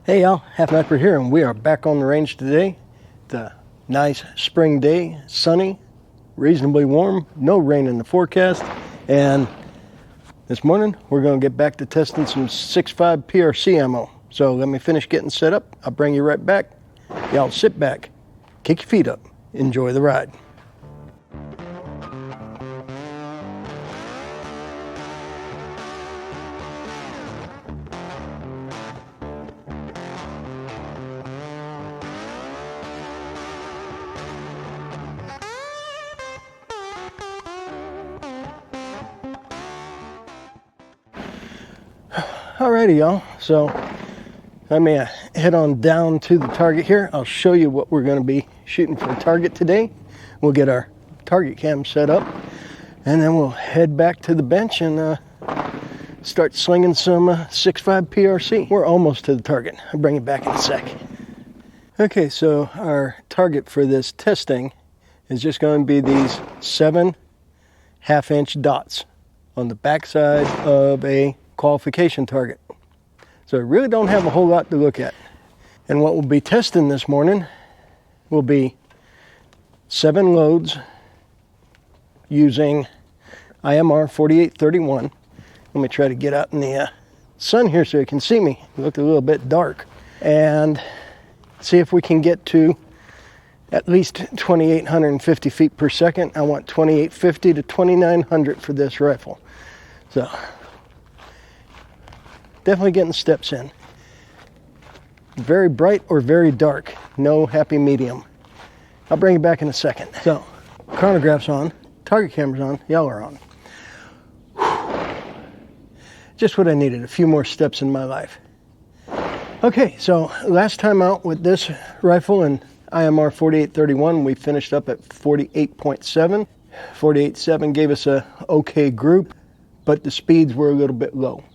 Hey y'all, Halfmilesniper here, and we are back on the range today. It's a nice spring day, sunny, reasonably warm, no rain in the forecast, and this morning we're going to get back to testing some 6.5 PRC ammo. So let me finish getting set up. I'll bring you right back. Y'all sit back, kick your feet up, enjoy the ride. Alrighty y'all, so let me head on down to the target here. I'll show you what we're going to be shooting for a target today. We'll get our target cam set up, and then we'll head back to the bench and start slinging some 6.5 PRC. We're almost to the target. I'll bring it back in a sec. Okay, so our target for this testing is just going to be these 7 half-inch dots on the backside of a qualification target. So I really don't have a whole lot to look at. And what we'll be testing this morning will be 7 loads using IMR4831. Let me try to get out in the sun here so you can see me. It looked a little bit dark. And see if we can get to at least 2,850 feet per second. I want 2,850 to 2,900 for this rifle. So definitely getting steps in. Very bright or very dark. No happy medium. I'll bring you back in a second. So, chronograph's on, target camera's on, y'all are on. Just what I needed, a few more steps in my life. Okay, so last time out with this rifle and IMR 4831, we finished up at 48.7. 48.7 gave us a okay group, but the speeds were a little bit low.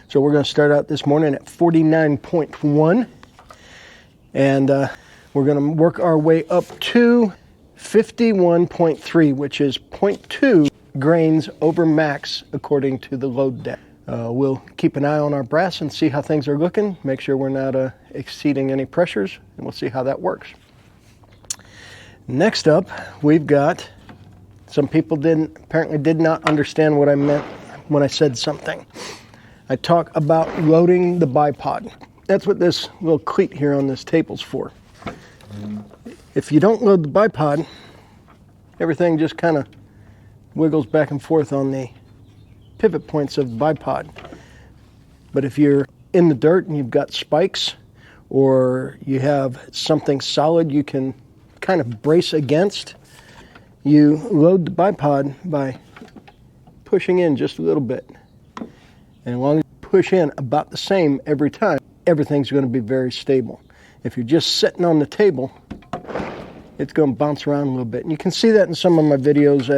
So we're going to start out this morning at 49.1, and we're going to work our way up to 51.3, which is 0.2 grains over max according to the load depth. We'll keep an eye on our brass and see how things are looking, make sure we're not exceeding any pressures, and we'll see how that works. Next up, we've got, some people apparently did not understand what I meant when I said something. I talk about loading the bipod. That's what this little cleat here on this table's for. If you don't load the bipod, everything just kind of wiggles back and forth on the pivot points of the bipod. But if you're in the dirt and you've got spikes, or you have something solid you can kind of brace against, you load the bipod by pushing in just a little bit. And as long as you push in about the same every time, everything's going to be very stable. If you're just sitting on the table, it's going to bounce around a little bit. And you can see that in some of my videos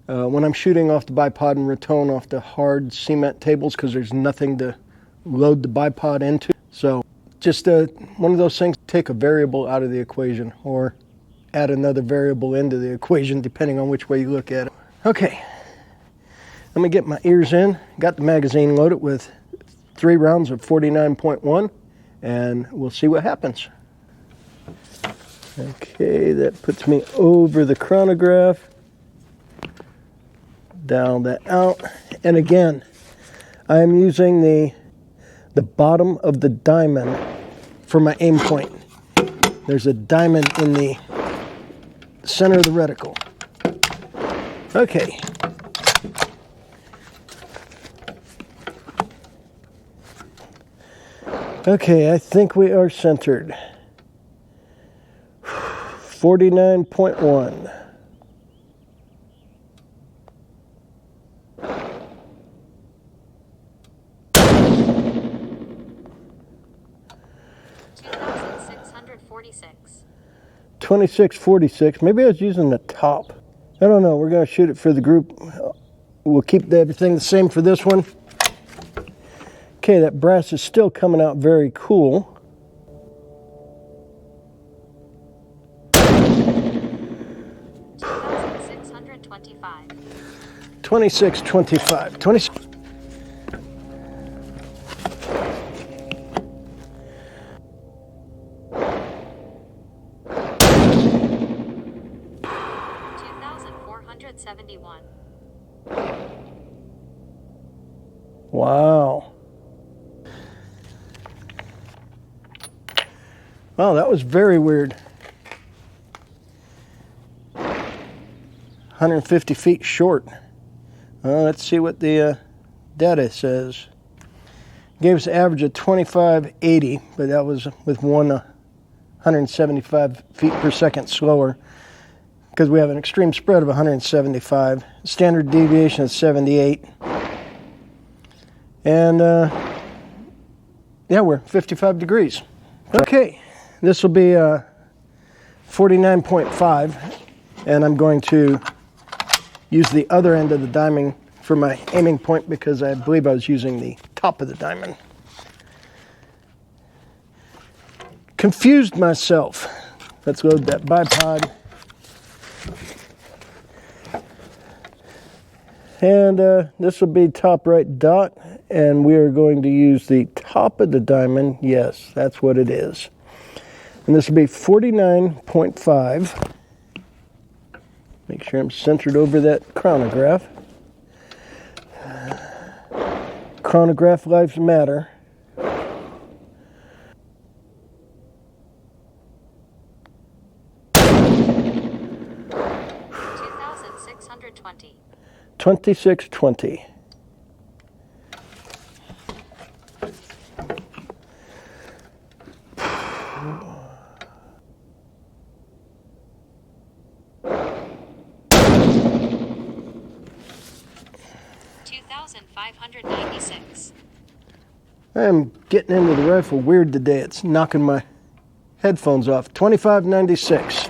when I'm shooting off the bipod and ratone off the hard cement tables, because there's nothing to load the bipod into. So just one of those things, take a variable out of the equation or add another variable into the equation depending on which way you look at it. Okay. Let me get my ears in. Got the magazine loaded with 3 rounds of 49.1, and we'll see what happens. Okay, that puts me over the chronograph. Dial that out. And again, I am using the bottom of the diamond for my aim point. There's a diamond in the center of the reticle. Okay. Okay, I think we are centered. 49.1. $26.46. Maybe I was using the top. I don't know. We're going to shoot it for the group. We'll keep everything the same for this one. Okay, that brass is still coming out very cool. 26.25. 26. 1. Wow. Wow, that was very weird. 150 feet short. Let's see what the data says. Gave us an average of 2580, but that was with 175 feet per second slower, because we have an extreme spread of 175. Standard deviation is 78. And yeah, we're 55 degrees. Okay, this will be 49.5, and I'm going to use the other end of the diamond for my aiming point because I believe I was using the top of the diamond. Confused myself. Let's load that bipod. And this will be top right dot, and we are going to use the top of the diamond. Yes, that's what it is. And this will be 49.5. Make sure I'm centered over that chronograph. Chronograph lives matter. $2,620. 2620. $2,596. I'm getting into the rifle weird today. It's knocking my headphones off. 2596.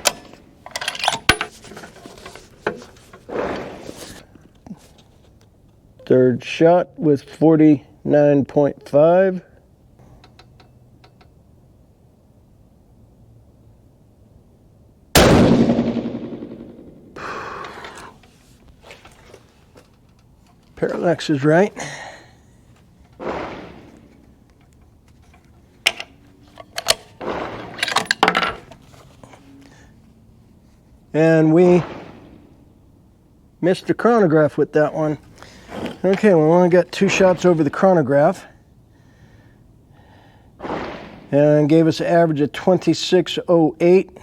Third shot with 49.5. Parallax is right. And we missed the chronograph with that one. Okay, we only got 2 shots over the chronograph. And gave us an average of 2608,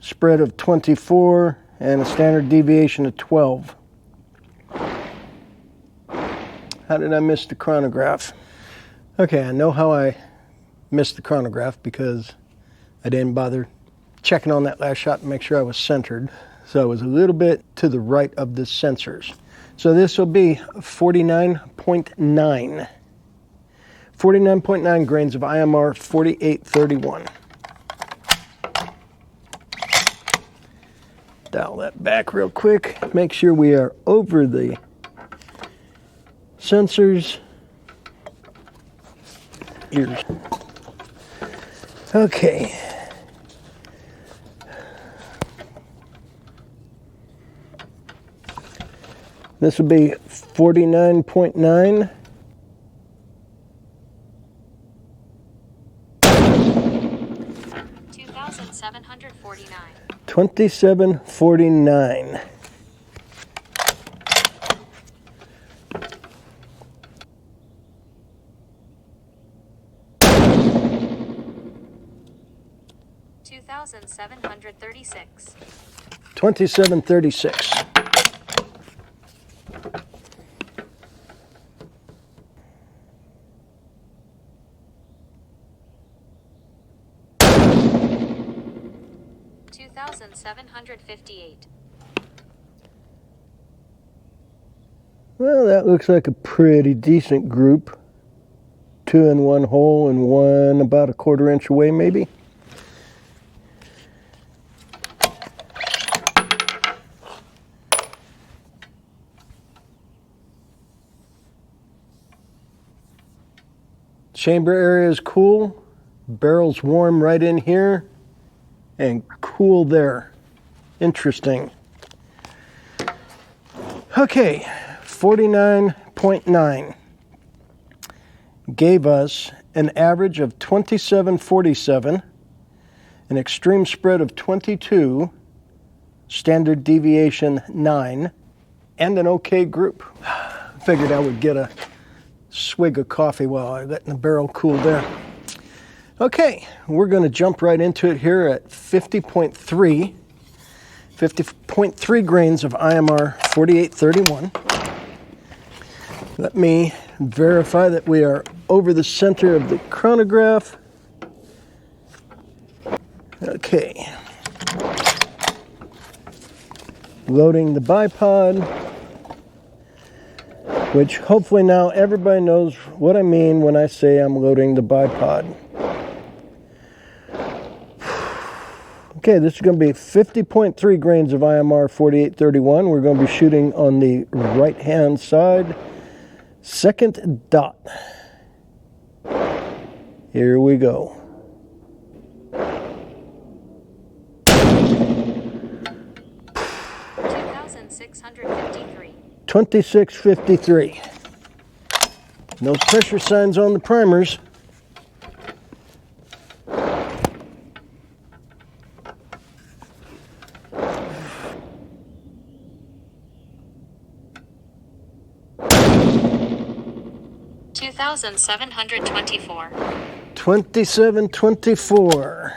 spread of 24, and a standard deviation of 12. How did I miss the chronograph? Okay, I know how I missed the chronograph because I didn't bother checking on that last shot to make sure I was centered. So I was a little bit to the right of the sensors. So this will be 49.9. 49.9 grains of IMR 4831. Dial that back real quick. Make sure we are over the sensors. Ears. Okay. This will be 49.9. $2,749. 2749. $2,736. 2736. $2,758. Well, that looks like a pretty decent group. 2 in one hole and one about a 1/4 inch away, maybe. Chamber area is cool. Barrel's warm right in here and cool there. Interesting. Okay, 49.9 gave us an average of 2747, an extreme spread of 22, standard deviation 9, and an okay group. Figured I would get a swig of coffee while I let the barrel cool down. Okay, we're going to jump right into it here at 50.3 grains of IMR 4831. Let me verify that we are over the center of the chronograph. Okay. Loading the bipod, which hopefully now everybody knows what I mean when I say I'm loading the bipod. Okay, this is going to be 50.3 grains of IMR 4831. We're going to be shooting on the right-hand side. Second dot. Here we go. 2653. 2653. No pressure signs on the primers. $2,724. 2724.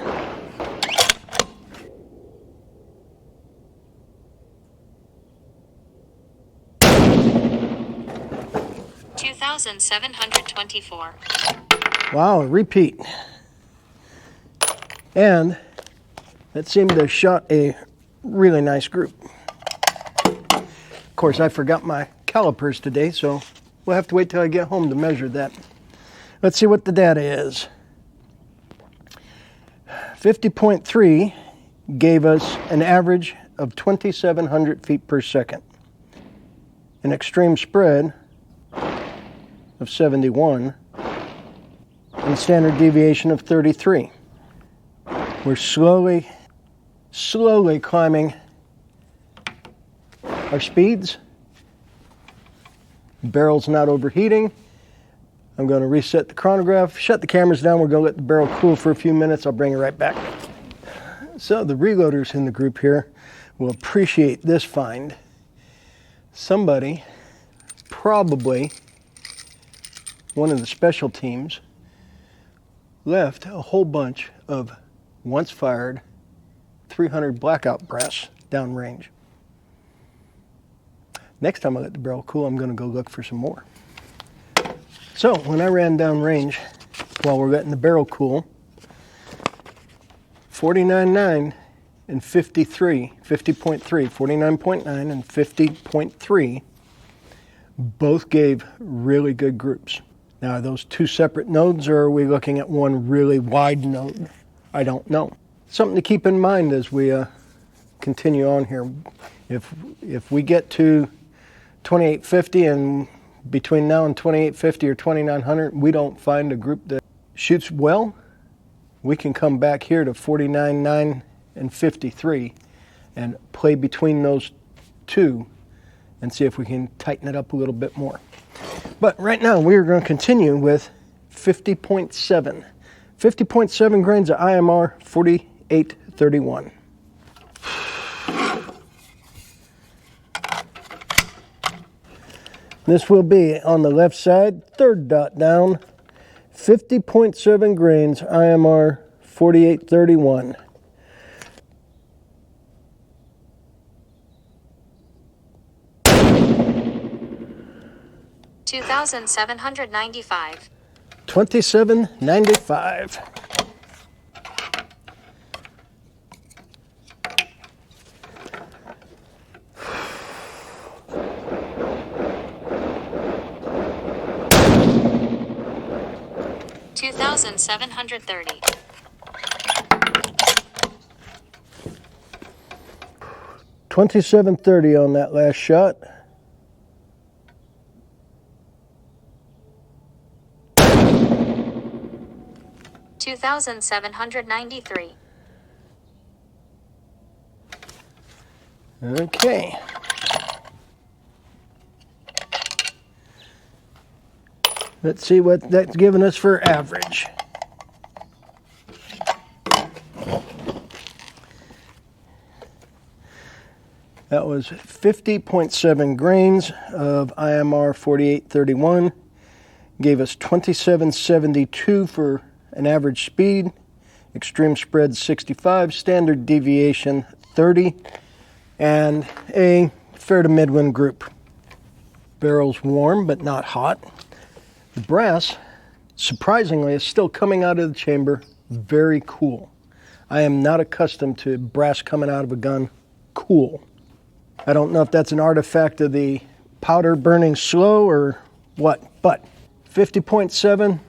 $2,724. Wow, repeat. And that seemed to have shot a really nice group. Of course, I forgot my calipers today, so we'll have to wait till I get home to measure that. Let's see what the data is. 50.3 gave us an average of 2,700 feet per second. An extreme spread of 71 and standard deviation of 33. We're slowly climbing our speeds. Barrel's not overheating. I'm going to reset the chronograph, shut the cameras down. We're going to let the barrel cool for a few minutes. I'll bring it right back. So the reloaders in the group here will appreciate this find. Somebody, probably one of the special teams, left a whole bunch of once fired 300 blackout brass downrange. Next time I let the barrel cool, I'm going to go look for some more. So when I ran downrange while we're letting the barrel cool, 49.9 and 50.3, 49.9 and 50.3 both gave really good groups. Now, are those two separate nodes, or are we looking at one really wide node? I don't know. Something to keep in mind as we continue on here. If we get to 2850 and between now and 2850 or 2900, we don't find a group that shoots well, we can come back here to 49.9 and 53 and play between those two and see if we can tighten it up a little bit more. But right now we are going to continue with 50.7. 50.7 grains of IMR 4831. This will be on the left side, third dot down, 50.7 grains IMR 4831. $2,795. 2795. $2,730. 2730 on that last shot. $2,793. Okay. Let's see what that's giving us for average. That was 50.7 grains of IMR 4831. Gave us 2772 for an average speed, extreme spread 65, standard deviation 30, and a fair to midwind group. Barrel's warm but not hot. The brass, surprisingly, is still coming out of the chamber very cool. I am not accustomed to brass coming out of a gun cool. I don't know if that's an artifact of the powder burning slow or what, but 50.7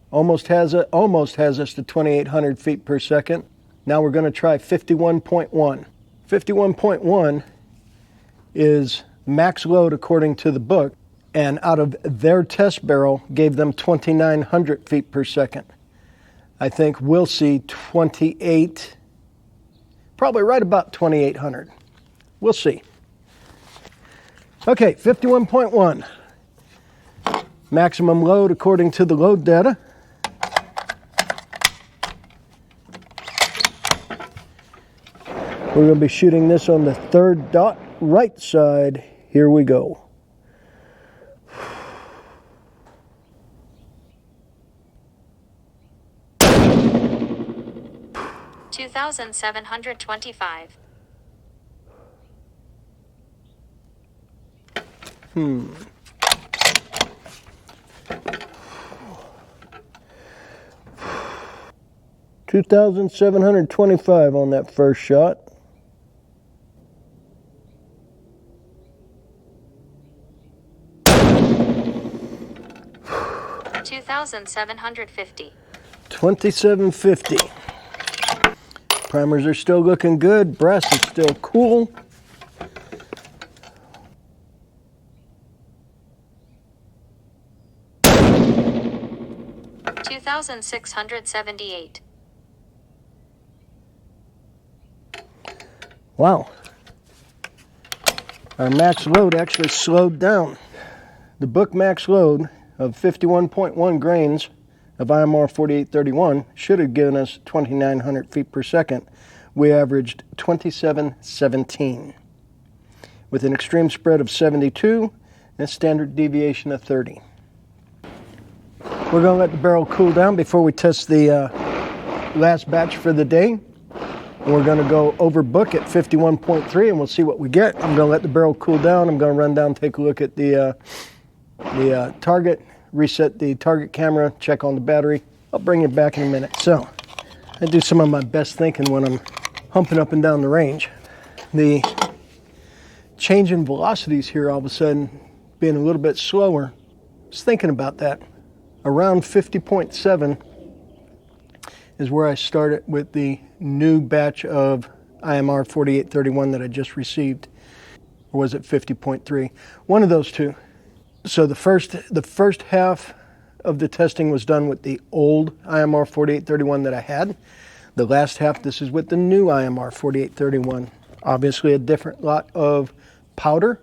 almost has us to 2,800 feet per second. Now we're going to try 51.1. 51.1 is max load according to the book, and out of their test barrel gave them 2,900 feet per second. I think we'll see 28, probably right about 2,800. We'll see. Okay, 51.1. Maximum load according to the load data. We're going to be shooting this on the third dot, right side. Here we go. 2,725. 2,725 on that first shot. 2,750. 2750. Primers are still looking good. Brass is still cool. $2,678. Wow. Our max load actually slowed down. The book max load of 51.1 grains of IMR 4831 should have given us 2,900 feet per second. We averaged 2717 with an extreme spread of 72 and a standard deviation of 30. We're going to let the barrel cool down before we test the last batch for the day. We're going to go over book at 51.3 and we'll see what we get. I'm going to let the barrel cool down. I'm going to run down, take a look at the target, reset the target camera, check on the battery. I'll bring you back in a minute. So I do some of my best thinking when I'm humping up and down the range. The change in velocities here all of a sudden being a little bit slower. Just thinking about that. Around 50.7 is where I started with the new batch of IMR 4831 that I just received. Or was it 50.3? One of those two. So the first half of the testing was done with the old IMR 4831 that I had. The last half, this is with the new IMR 4831. Obviously a different lot of powder,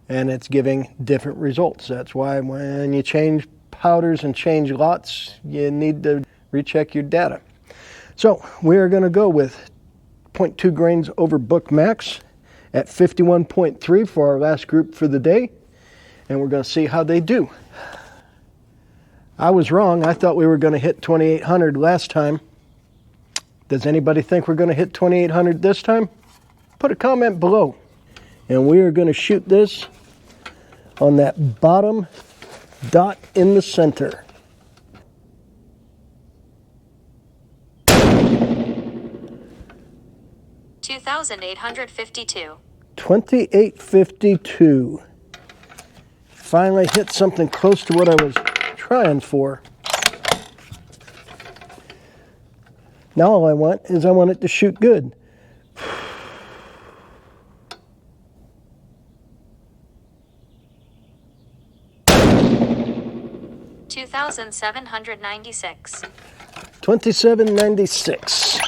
and it's giving different results. That's why when you change powders and change lots, you need to recheck your data. So we are going to go with 0.2 grains over book max at 51.3 for our last group for the day. And we're going to see how they do. I was wrong. I thought we were going to hit 2,800 last time. Does anybody think we're going to hit 2,800 this time? Put a comment below. And we are going to shoot this on that bottom dot in the center. $2,852. 2852. Finally hit something close to what I was trying for. Now all I want is I want it to shoot good. $2,796. 2796.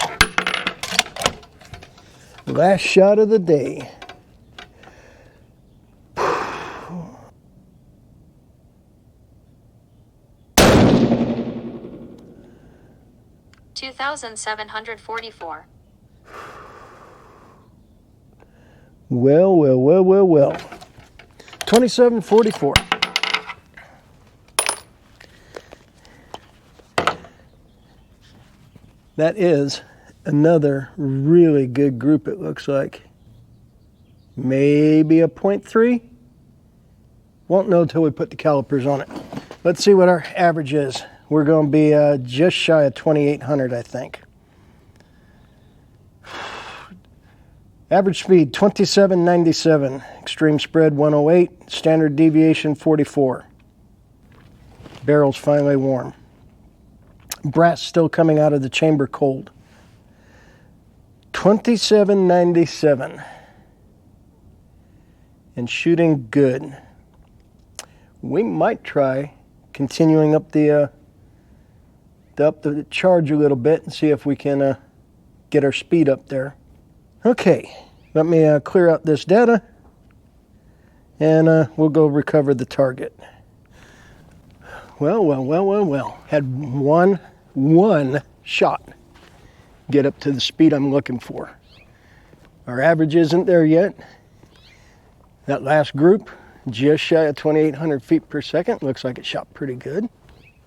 Last shot of the day. $2,744. Well, well, well, well, well. 2744. That is another really good group, it looks like. Maybe a 0.3. Won't know until we put the calipers on it. Let's see what our average is. We're going to be just shy of 2,800, I think. Average speed 2797, extreme spread 108, standard deviation 44. Barrel's finally warm. Brass still coming out of the chamber cold. 2797 and shooting good. We might try continuing up the charge a little bit and see if we can get our speed up there. Okay, let me clear out this data and we'll go recover the target. Well, well, well, well, well. Had one shot get up to the speed I'm looking for. Our average isn't there yet. That last group, just shy of 2,800 feet per second. Looks like it shot pretty good.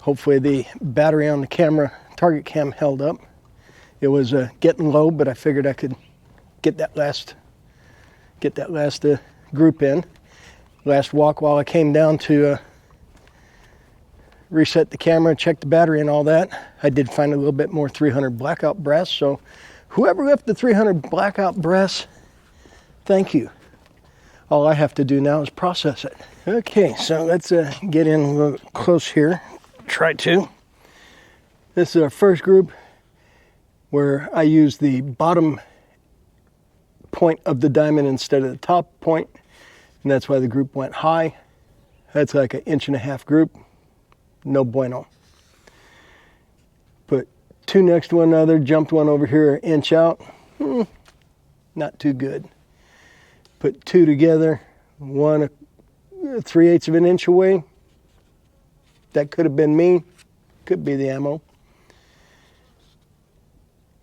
Hopefully the battery on the camera, target cam, held up. It was getting low, but I figured I could get that last group in. Last walk while I came down to reset the camera, check the battery and all that. I did find a little bit more 300 blackout brass, so whoever left the 300 blackout brass, thank you. All I have to do now is process it. Okay, so let's get in a little close here. Try to. This is our first group where I use the bottom point of the diamond instead of the top point, and that's why the group went high. That's like an 1.5 inch group. No bueno. Put two next to one another, jumped one over here, 1 inch out. Not too good. Put two together, one 3/8 of an inch away. That could have been me. Could be the ammo.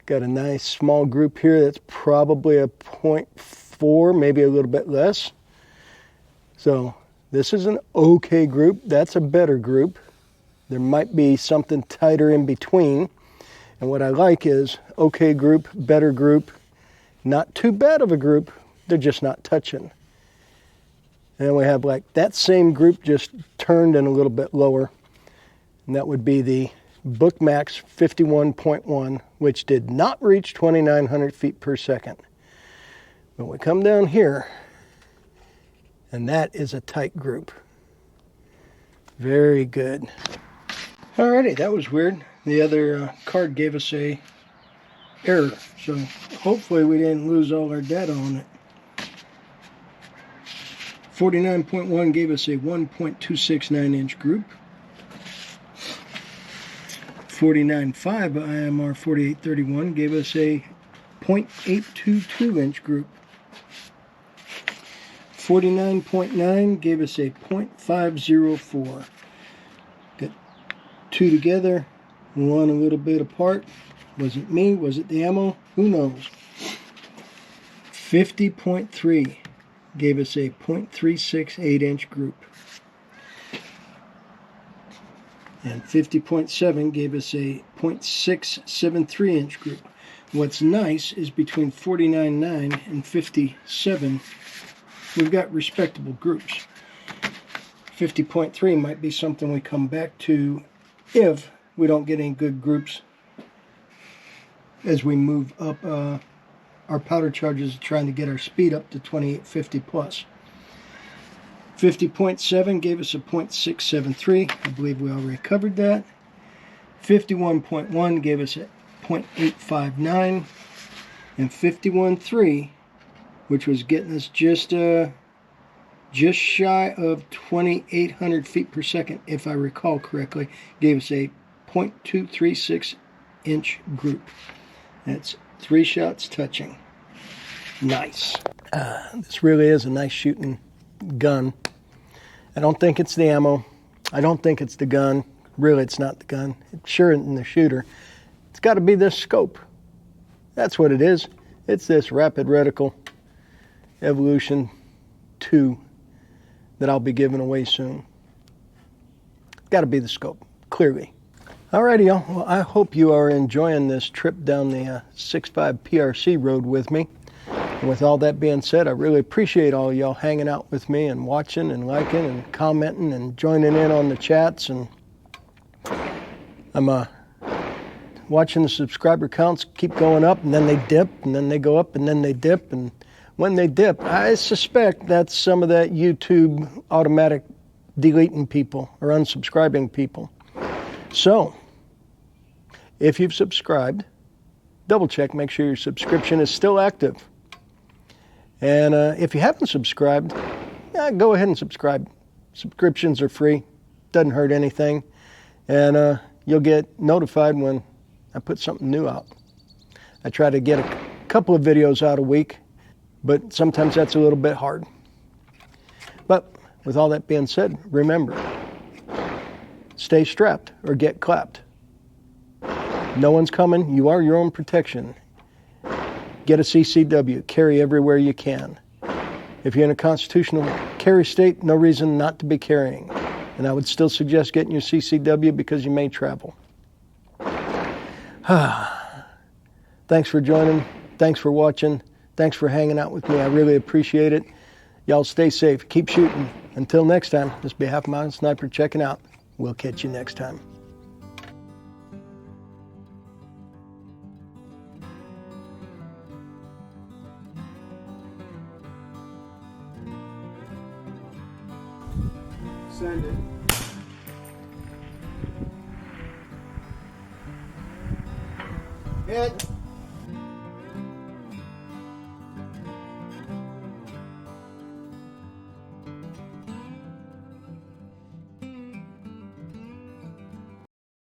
Got a nice small group here that's probably a 0.4, maybe a little bit less. So this is an okay group. That's a better group. There might be something tighter in between. And what I like is okay group, better group, not too bad of a group. They're just not touching. And we have like that same group just turned and a little bit lower. And that would be the Bookmax 51.1, which did not reach 2,900 feet per second. But we come down here, and that is a tight group. Very good. Alrighty, that was weird. The other card gave us a error, so hopefully we didn't lose all our data on it. 49.1 gave us a 1.269 inch group. 49.5 IMR4831 gave us a 0.822 inch group. 49.9 gave us a 0.504. Got two together, one a little bit apart. Was it me? Was it the ammo? Who knows? 50.3 gave us a 0.368 inch group. And 50.7 gave us a 0.673 inch group. What's nice is between 49.9 and 57, we've got respectable groups. 50.3 might be something we come back to if we don't get any good groups as we move up our powder charges, trying to get our speed up to 2850 plus. 50.7 gave us a 0.673. I believe we already covered that. 51.1 gave us a 0.859. And 51.3, which was getting us just shy of 2,800 feet per second, if I recall correctly, gave us a 0.236 inch group. That's 3 shots touching. Nice. This really is a nice shooting gun. I don't think it's the ammo. I don't think it's the gun. Really, it's not the gun. It's sure isn't the shooter. It's got to be this scope. That's what it is. It's this rapid reticle. Evolution 2 that I'll be giving away soon. Got to be the scope, clearly. Alrighty, y'all. Well, I hope you are enjoying this trip down the 6.5 PRC road with me. And with all that being said, I really appreciate all y'all hanging out with me and watching and liking and commenting and joining in on the chats. And I'm watching the subscriber counts keep going up, and then they dip, and then they go up, and then they dip. And when they dip, I suspect that's some of that YouTube automatic deleting people or unsubscribing people. So, if you've subscribed, double check, make sure your subscription is still active. And if you haven't subscribed, go ahead and subscribe. Subscriptions are free, doesn't hurt anything, and you'll get notified when I put something new out. I try to get a couple of videos out a week, but sometimes that's a little bit hard. But with all that being said, remember, stay strapped or get clapped. No one's coming. You are your own protection. Get a CCW. Carry everywhere you can. If you're in a constitutional carry state, no reason not to be carrying. And I would still suggest getting your CCW because you may travel. Thanks for joining. Thanks for watching. Thanks for hanging out with me. I really appreciate it. Y'all stay safe. Keep shooting. Until next time, this be Halfmilesniper checking out. We'll catch you next time. Send it. Hit.